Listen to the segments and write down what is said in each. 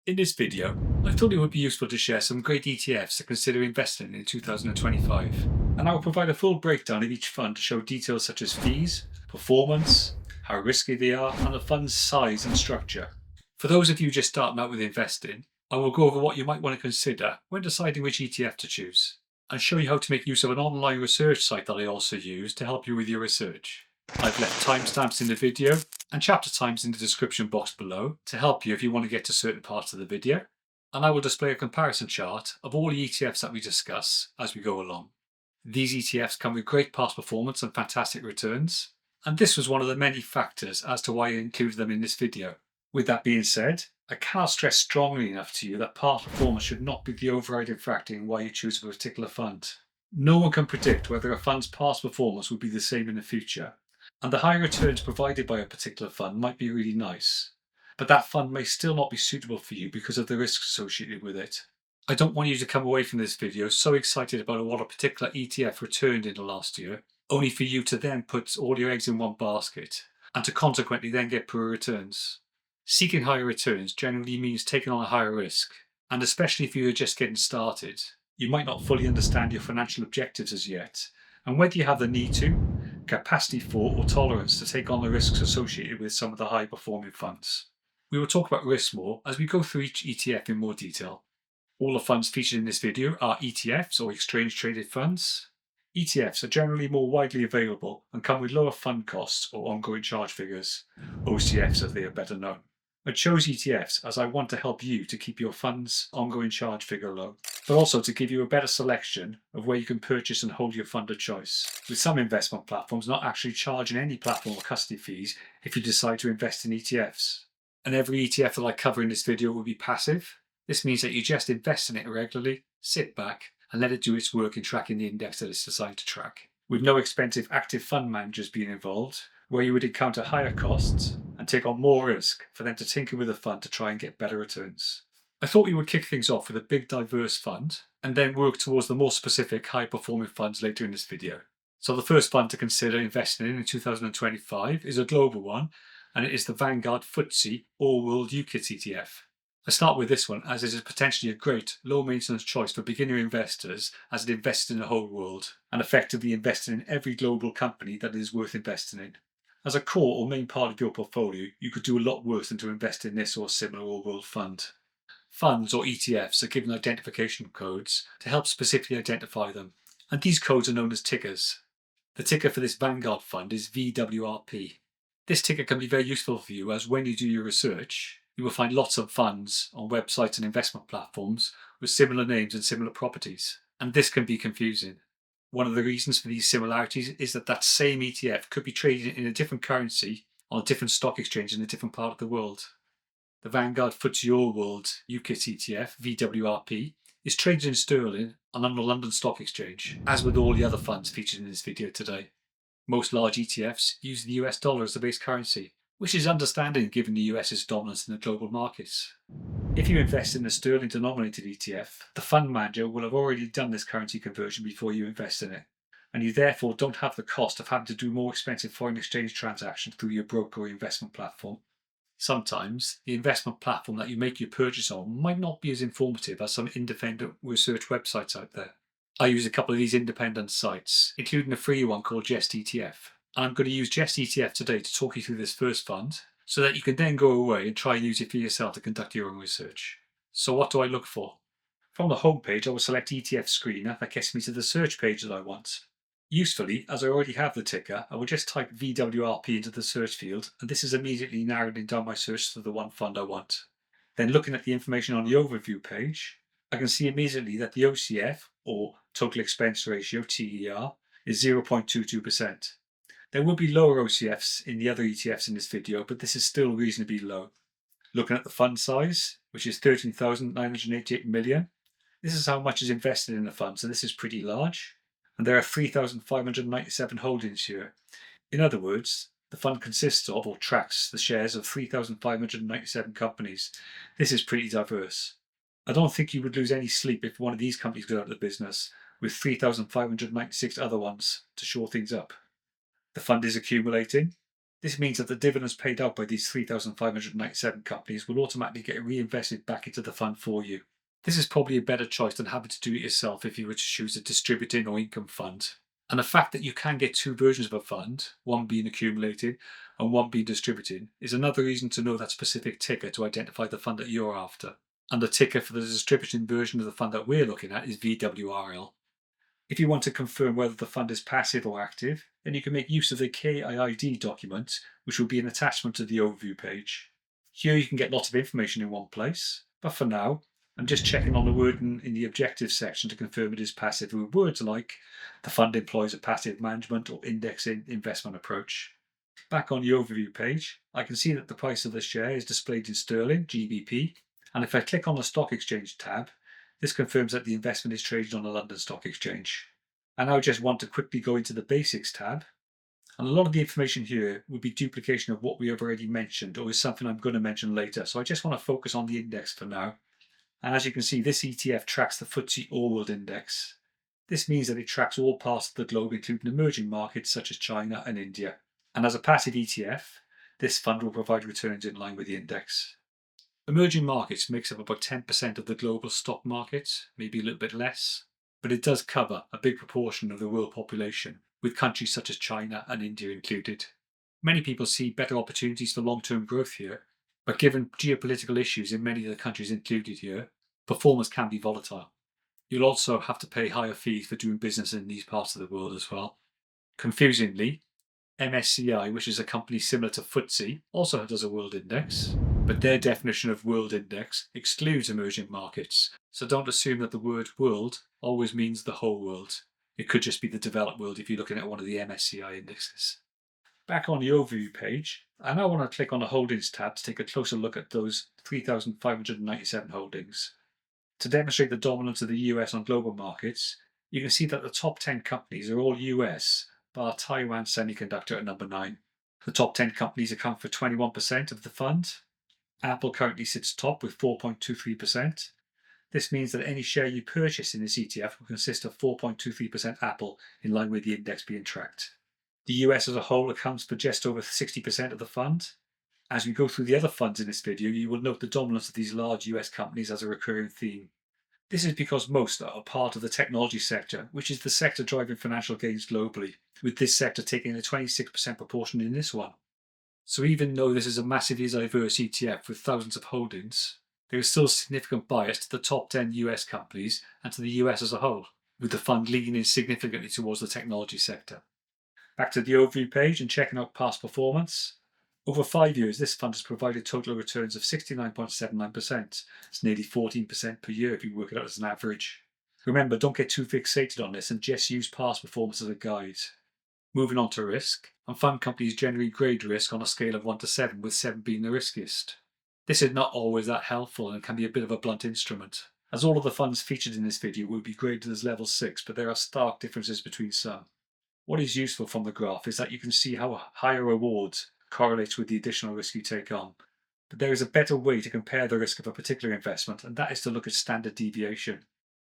In this video, I thought it would be useful to share some great ETFs to consider investing in 2025, and I will provide a full breakdown of each fund to show details such as fees, performance, how risky they are, and the fund's size and structure. For those of you just starting out with investing, I will go over what you might want to consider when deciding which ETF to choose, and show you how to make use of an online research site that I also use to help you with your research. I've left timestamps in the video and chapter times in the description box below to help you if you want to get to certain parts of the video, and I will display a comparison chart of all the ETFs that we discuss as we go along. These ETFs come with great past performance and fantastic returns, and this was one of the many factors as to why I included them in this video. With that being said, I cannot stress strongly enough to you that past performance should not be the overriding factor in why you choose a particular fund. No one can predict whether a fund's past performance will be the same in the future, and the high returns provided by a particular fund might be really nice, but that fund may still not be suitable for you because of the risks associated with it. I don't want you to come away from this video so excited about what a particular ETF returned in the last year, only for you to then put all your eggs in one basket, and to consequently then get poor returns. Seeking higher returns generally means taking on a higher risk, and especially if you're just getting started, you might not fully understand your financial objectives as yet, and whether you have the need to, capacity for, or tolerance to take on the risks associated with some of the high performing funds. We will talk about risk more as we go through each ETF in more detail. All the funds featured in this video are ETFs or exchange traded funds. ETFs are generally more widely available and come with lower fund costs or ongoing charge figures, OCFs as they are better known. I chose ETFs as I want to help you to keep your fund's ongoing charge figure low, but also to give you a better selection of where you can purchase and hold your fund of choice, with some investment platforms not actually charging any platform or custody fees if you decide to invest in ETFs. And every ETF that I cover in this video will be passive. This means that you just invest in it regularly, sit back, and let it do its work in tracking the index that it's designed to track, with no expensive active fund managers being involved, where you would encounter higher costs and take on more risk for them to tinker with the fund to try and get better returns. I thought we would kick things off with a big diverse fund and then work towards the more specific high performing funds later in this video. So the first fund to consider investing in 2025 is a global one, and it is the Vanguard FTSE All World UCITS ETF. I start with this one as it is potentially a great low maintenance choice for beginner investors as it invests in the whole world and effectively investing in every global company that is worth investing in. As a core or main part of your portfolio, you could do a lot worse than to invest in this or a similar all-world fund. Funds or ETFs are given identification codes to help specifically identify them, and these codes are known as tickers. The ticker for this Vanguard fund is VWRP. This ticker can be very useful for you as when you do your research, you will find lots of funds on websites and investment platforms with similar names and similar properties, and this can be confusing. One of the reasons for these similarities is that that same ETF could be traded in a different currency on a different stock exchange in a different part of the world. The Vanguard FTSE All World UCITS ETF, VWRP, is traded in sterling and on the London Stock Exchange, as with all the other funds featured in this video today. Most large ETFs use the US dollar as the base currency, which is understandable given the US's dominance in the global markets. If you invest in a sterling denominated ETF, the fund manager will have already done this currency conversion before you invest in it, and you therefore don't have the cost of having to do more expensive foreign exchange transactions through your broker or investment platform. Sometimes, the investment platform that you make your purchase on might not be as informative as some independent research websites out there. I use a couple of these independent sites, including a free one called JustETF, and I'm going to use JustETF today to talk you through this first fund, so that you can then go away and try and use it for yourself to conduct your own research. So what do I look for? From the home page, I will select ETF Screener that gets me to the search page that I want. Usefully, as I already have the ticker, I will just type VWRP into the search field, and this is immediately narrowing down my search to the one fund I want. Then looking at the information on the overview page, I can see immediately that the OCF, or Total Expense Ratio, TER, is 0.22%. There will be lower OCFs in the other ETFs in this video, but this is still reasonably low. Looking at the fund size, which is 13,988 million, this is how much is invested in the fund, so this is pretty large. And there are 3,597 holdings here. In other words, the fund consists of or tracks the shares of 3,597 companies. This is pretty diverse. I don't think you would lose any sleep if one of these companies goes out of business, with 3,596 other ones to shore things up. The fund is accumulating. This means that the dividends paid out by these 3,597 companies will automatically get reinvested back into the fund for you. This is probably a better choice than having to do it yourself if you were to choose a distributing or income fund. And the fact that you can get two versions of a fund, one being accumulated and one being distributing, is another reason to know that specific ticker to identify the fund that you're after. And the ticker for the distributing version of the fund that we're looking at is VWRL. If you want to confirm whether the fund is passive or active, then you can make use of the KIID document, which will be an attachment to the overview page. Here you can get lots of information in one place, but for now, I'm just checking on the wording in the objectives section to confirm it is passive with words like the fund employs a passive management or indexing investment approach. Back on the overview page, I can see that the price of the share is displayed in sterling, GBP, and if I click on the stock exchange tab, this confirms that the investment is traded on the London Stock Exchange. I now just want to quickly go into the basics tab, and a lot of the information here would be duplication of what we have already mentioned or is something I'm going to mention later, so I just want to focus on the index for now. And as you can see, this ETF tracks the FTSE All-World Index. This means that it tracks all parts of the globe, including emerging markets such as China and India. And as a passive ETF, this fund will provide returns in line with the index. Emerging markets makes up about 10% of the global stock market, maybe a little bit less, but it does cover a big proportion of the world population, with countries such as China and India included. Many people see better opportunities for long-term growth here, but given geopolitical issues in many of the countries included here, performance can be volatile. You'll also have to pay higher fees for doing business in these parts of the world as well. Confusingly, MSCI, which is a company similar to FTSE, also does a world index, but their definition of world index excludes emerging markets, so don't assume that the word world always means the whole world. It could just be the developed world if you're looking at one of the MSCI indexes. Back on the overview page, I now want to click on the Holdings tab to take a closer look at those 3,597 holdings. To demonstrate the dominance of the US on global markets, you can see that the top 10 companies are all US, bar Taiwan Semiconductor at number 9. The top 10 companies account for 21% of the fund. Apple currently sits top with 4.23%. This means that any share you purchase in this ETF will consist of 4.23% Apple, in line with the index being tracked. The US as a whole accounts for just over 60% of the fund. As we go through the other funds in this video, you will note the dominance of these large US companies as a recurring theme. This is because most are a part of the technology sector, which is the sector driving financial gains globally, with this sector taking a 26% proportion in this one. So even though this is a massively diverse ETF with thousands of holdings, there is still significant bias to the top 10 US companies and to the US as a whole, with the fund leaning significantly towards the technology sector. Back to the overview page and checking out past performance. Over 5 years, this fund has provided total returns of 69.79%. It's nearly 14% per year if you work it out as an average. Remember, don't get too fixated on this and just use past performance as a guide. Moving on to risk, and fund companies generally grade risk on a scale of 1 to 7, with 7 being the riskiest. This is not always that helpful and can be a bit of a blunt instrument, as all of the funds featured in this video will be graded as level 6, but there are stark differences between some. What is useful from the graph is that you can see how higher rewards correlates with the additional risk you take on. But there is a better way to compare the risk of a particular investment, and that is to look at standard deviation.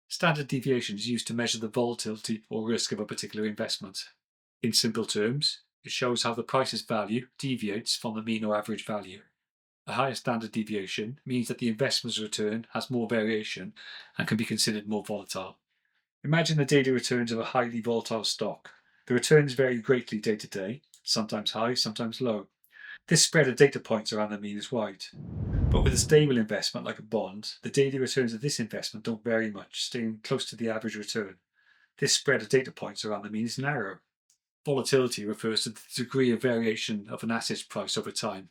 Standard deviation is used to measure the volatility or risk of a particular investment. In simple terms, it shows how the price's value deviates from the mean or average value. A higher standard deviation means that the investment's return has more variation and can be considered more volatile. Imagine the daily returns of a highly volatile stock. The returns vary greatly day to day, sometimes high, sometimes low. This spread of data points around the mean is wide. But with a stable investment like a bond, the daily returns of this investment don't vary much, staying close to the average return. This spread of data points around the mean is narrow. Volatility refers to the degree of variation of an asset's price over time.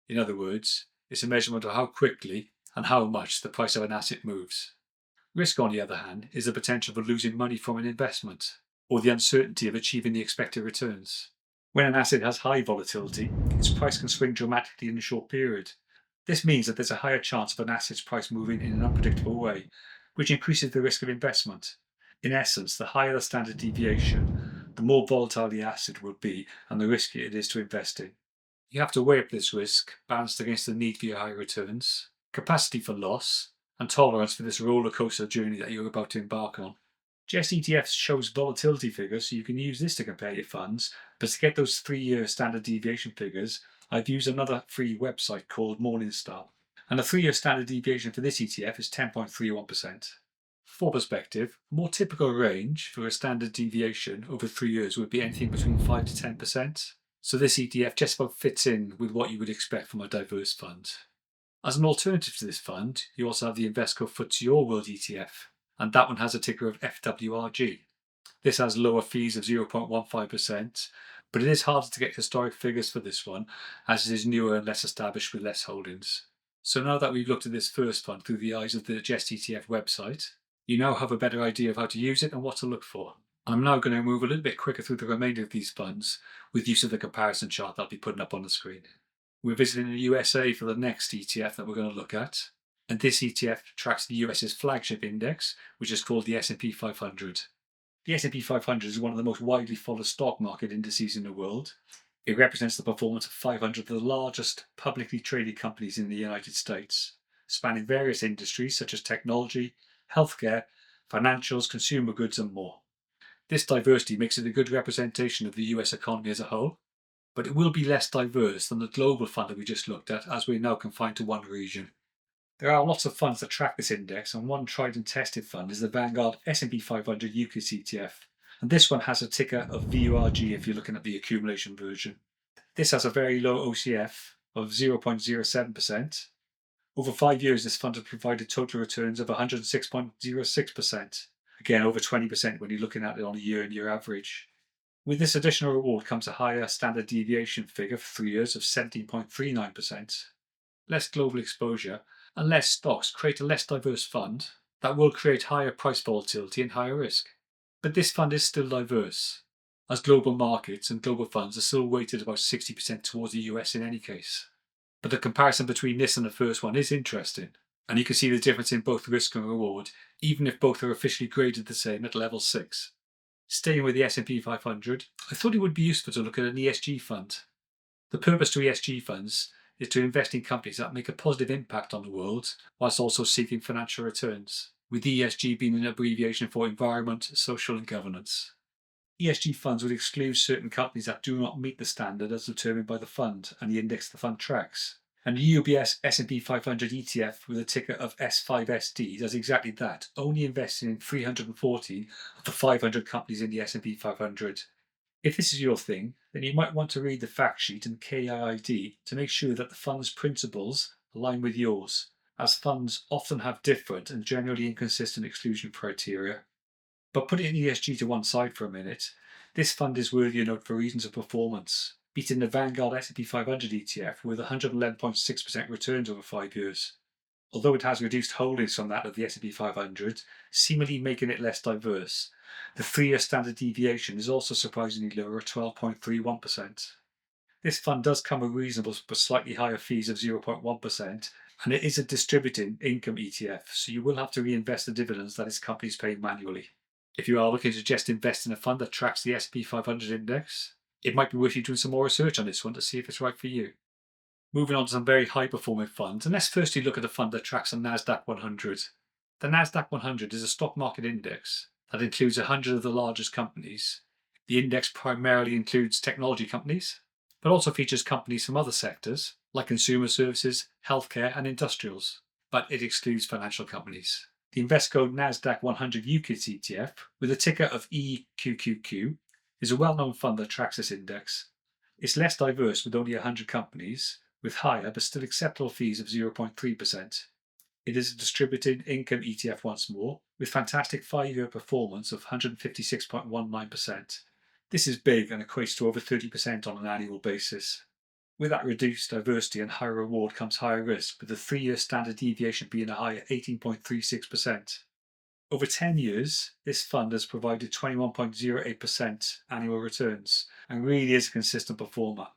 In other words, it's a measurement of how quickly and how much the price of an asset moves. Risk, on the other hand, is the potential for losing money from an investment, or the uncertainty of achieving the expected returns. When an asset has high volatility, its price can swing dramatically in a short period. This means that there's a higher chance of an asset's price moving in an unpredictable way, which increases the risk of investment. In essence, the higher the standard deviation, the more volatile the asset will be and the riskier it is to invest in. You have to weigh up this risk, balanced against the need for your high returns, capacity for loss, and tolerance for this roller coaster journey that you're about to embark on. JustETF shows volatility figures, so you can use this to compare your funds, but to get those 3-year standard deviation figures, I've used another free website called Morningstar. And the 3-year standard deviation for this ETF is 10.31%. For perspective, a more typical range for a standard deviation over 3 years would be anything between 5 to 10%. So this ETF just about fits in with what you would expect from a diverse fund. As an alternative to this fund, you also have the Invesco FTSE All-World ETF, and that one has a ticker of FWRG. This has lower fees of 0.15%, but it is harder to get historic figures for this one, as it is newer and less established with less holdings. So now that we've looked at this first fund through the eyes of the JustETF website, you now have a better idea of how to use it and what to look for. I'm now going to move a little bit quicker through the remainder of these funds with use of the comparison chart that I'll be putting up on the screen. We're visiting the USA for the next ETF that we're going to look at, and this ETF tracks the US's flagship index, which is called the S&P 500. The S&P 500 is one of the most widely followed stock market indices in the world. It represents the performance of 500 of the largest publicly traded companies in the United States, spanning various industries such as technology, healthcare, financials, consumer goods, and more. This diversity makes it a good representation of the US economy as a whole, but it will be less diverse than the global fund that we just looked at, as we're now confined to one region. There are lots of funds that track this index, and one tried and tested fund is the Vanguard S&P 500 UCITS ETF, and this one has a ticker of VUAG if you're looking at the accumulation version. This has a very low OCF of 0.07%. Over 5 years, this fund has provided total returns of 106.06%. Again, over 20% when you're looking at it on a year-on-year average. With this additional reward comes a higher standard deviation figure for 3 years of 17.39%. Less global exposure and less stocks create a less diverse fund that will create higher price volatility and higher risk. But this fund is still diverse, as global markets and global funds are still weighted about 60% towards the US in any case. But the comparison between this and the first one is interesting, and you can see the difference in both risk and reward, even if both are officially graded the same at level 6. Staying with the S&P 500, I thought it would be useful to look at an ESG fund. The purpose to ESG funds is to invest in companies that make a positive impact on the world, whilst also seeking financial returns, with ESG being an abbreviation for environment, social and governance. ESG funds would exclude certain companies that do not meet the standard as determined by the fund and the index the fund tracks. And the UBS S&P 500 ETF with a ticker of S5SD does exactly that, only investing in 314 of the 500 companies in the S&P 500. If this is your thing, then you might want to read the fact sheet and KIID to make sure that the fund's principles align with yours, as funds often have different and generally inconsistent exclusion criteria. But putting ESG to one side for a minute, this fund is worthy of note for reasons of performance, beating the Vanguard S&P 500 ETF with 111.6% returns over 5 years. Although it has reduced holdings from that of the S&P 500, seemingly making it less diverse, the 3-year standard deviation is also surprisingly lower at 12.31%. This fund does come with reasonable but slightly higher fees of 0.1%, and it is a distributing income ETF, so you will have to reinvest the dividends that its companies pay manually. If you are looking to just invest in a fund that tracks the S&P 500 Index, it might be worth you doing some more research on this one to see if it's right for you. Moving on to some very high-performing funds, and let's firstly look at a fund that tracks the Nasdaq 100. The Nasdaq 100 is a stock market index that includes 100 of the largest companies. The index primarily includes technology companies, but also features companies from other sectors like consumer services, healthcare, and industrials, but it excludes financial companies. The Invesco Nasdaq 100 UCITS ETF, with a ticker of EQQQ, is a well-known fund that tracks this index. It's less diverse with only 100 companies, with higher but still acceptable fees of 0.3%. It is a distributed income ETF once more, with fantastic 5-year performance of 156.19%. This is big and equates to over 30% on an annual basis. With that reduced diversity and higher reward comes higher risk, with the 3-year standard deviation being a higher 18.36%. Over 10 years, this fund has provided 21.08% annual returns and really is a consistent performer.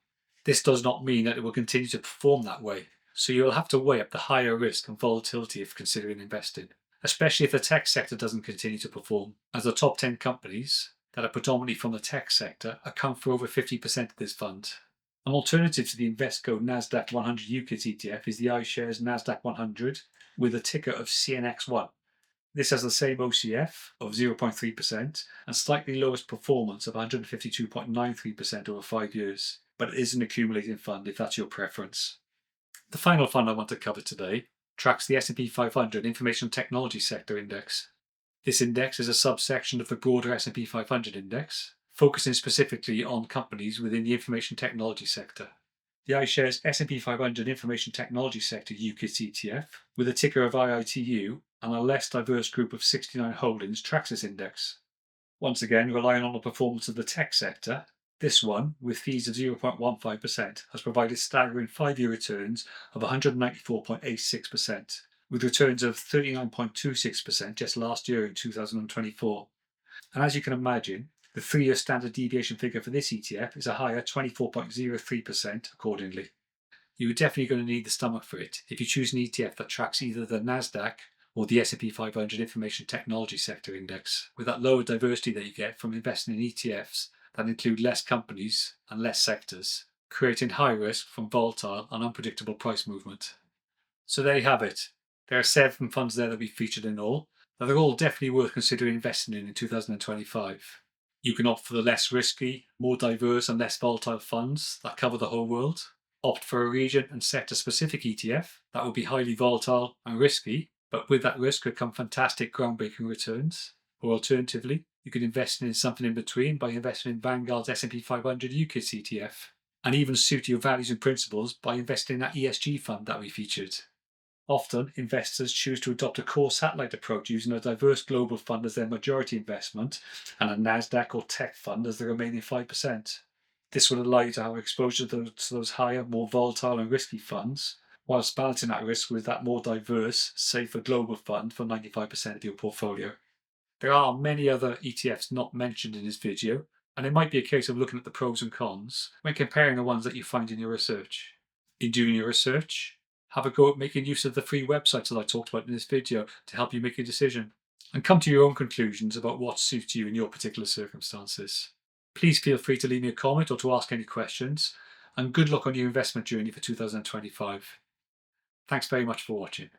This does not mean that it will continue to perform that way, so you'll have to weigh up the higher risk and volatility if considering investing, especially if the tech sector doesn't continue to perform, as the top 10 companies that are predominantly from the tech sector account for over 50% of this fund. An alternative to the Invesco Nasdaq 100 UCITS ETF is the Ishares Nasdaq 100 with a ticker of CNX1. This has the same OCF of 0.3% and slightly lowest performance of 152.93% over 5 years, but it is an accumulating fund if that's your preference. The final fund I want to cover today tracks the S&P 500 Information Technology Sector Index. This index is a subsection of the broader S&P 500 Index, focusing specifically on companies within the information technology sector. The Ishares S&P 500 Information Technology Sector UCITS ETF, with a ticker of IITU and a less diverse group of 69 holdings, tracks this index. Once again, relying on the performance of the tech sector, this one, with fees of 0.15%, has provided staggering 5-year returns of 194.86%, with returns of 39.26% just last year in 2024. And as you can imagine, the 3-year standard deviation figure for this ETF is a higher 24.03% accordingly. You're definitely going to need the stomach for it if you choose an ETF that tracks either the Nasdaq or the S&P 500 Information Technology Sector Index, with that lower diversity that you get from investing in ETFs that include less companies and less sectors, creating high risk from volatile and unpredictable price movement. So there you have it. There are 7 funds there that we featured in all, that are all definitely worth considering investing in 2025. You can opt for the less risky, more diverse and less volatile funds that cover the whole world. Opt for a region and sector-specific ETF that will be highly volatile and risky, but with that risk could come fantastic groundbreaking returns. Or alternatively, you could invest in something in between by investing in Vanguard's S&P 500 UCITS ETF, and even suit your values and principles by investing in that ESG fund that we featured. Often, investors choose to adopt a core satellite approach using a diverse global fund as their majority investment and a Nasdaq or tech fund as the remaining 5%. This would allow you to have exposure to those higher, more volatile and risky funds, whilst balancing that risk with that more diverse, safer global fund for 95% of your portfolio. There are many other ETFs not mentioned in this video, and it might be a case of looking at the pros and cons when comparing the ones that you find in your research. In doing your research, have a go at making use of the free websites that I talked about in this video to help you make a decision, and come to your own conclusions about what suits you in your particular circumstances. Please feel free to leave me a comment or to ask any questions, and good luck on your investment journey for 2025. Thanks very much for watching.